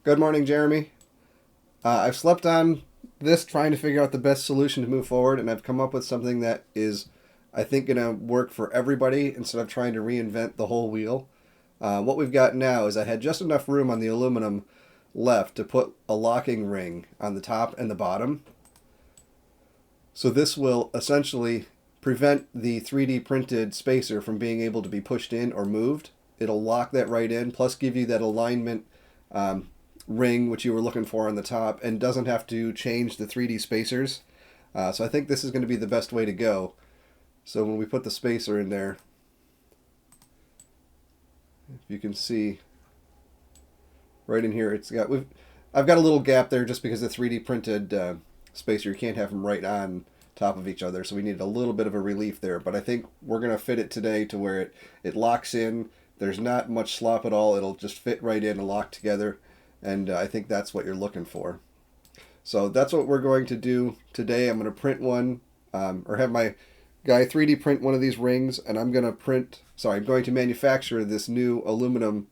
Good morning, Jeremy. I've slept on this trying to figure out the best solution to move forward, and I've come up with something that is, I think, going to work for everybody instead of trying to reinvent the whole wheel. What we've got now is I had just enough room on the aluminum left to put a locking ring on the top and the bottom. So this will essentially prevent the 3D printed spacer from being able to be pushed in or moved. It'll lock that right in, plus give you that alignment ring which you were looking for on the top, and doesn't have to change the 3D spacers. So I think this is going to be the best way to go. So when we put the spacer in there, if you can see right in here, I've got a little gap there just because the 3D printed spacer, you can't have them right on top of each other, so we needed a little bit of a relief there. But I think we're going to fit it today to where it locks in. There's not much slop at all. It'll just fit right in and lock together, and I think that's what you're looking for. So that's what we're going to do today. I'm going to print one, or have my guy 3D print one of these rings, and I'm going to manufacture this new aluminum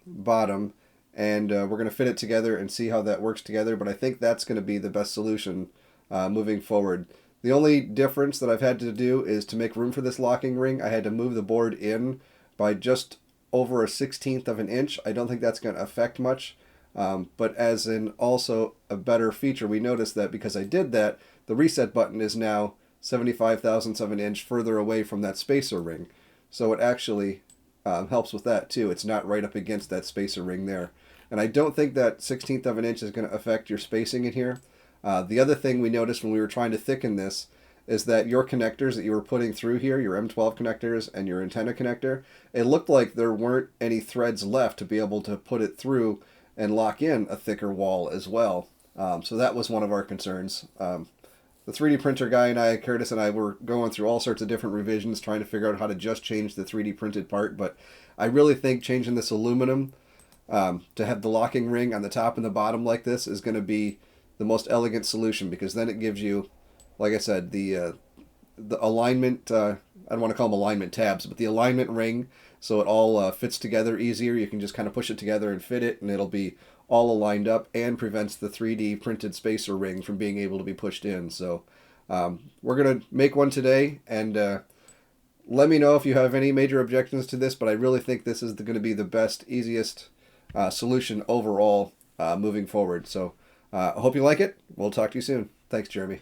bottom, and we're going to fit it together and see how that works together. But I think that's going to be the best solution moving forward. The only difference that I've had to do is to make room for this locking ring, I had to move the board in by just over a 1/16 of an inch. I don't think that's going to affect much. But as in also a better feature, we noticed that because I did that, the reset button is now 75 thousandths of an inch further away from that spacer ring. So it actually helps with that too. It's not right up against that spacer ring there. And I don't think that 1/16 of an inch is going to affect your spacing in here. The other thing we noticed when we were trying to thicken this is that your connectors that you were putting through here, your M12 connectors and your antenna connector, it looked like there weren't any threads left to be able to put it through and lock in a thicker wall as well. So that was one of our concerns. The 3D printer guy and I, Curtis and I, were going through all sorts of different revisions trying to figure out how to just change the 3D printed part, but I really think changing this aluminum to have the locking ring on the top and the bottom like this is going to be the most elegant solution, because then it gives you, like I said, the alignment, I don't want to call them alignment tabs, but the alignment ring, so it all fits together easier. You can just kind of push it together and fit it, and it'll be all aligned up, and prevents the 3D printed spacer ring from being able to be pushed in. So we're going to make one today, and let me know if you have any major objections to this, but I really think this is going to be the best, easiest solution overall moving forward. So I hope you like it. We'll talk to you soon. Thanks, Jeremy.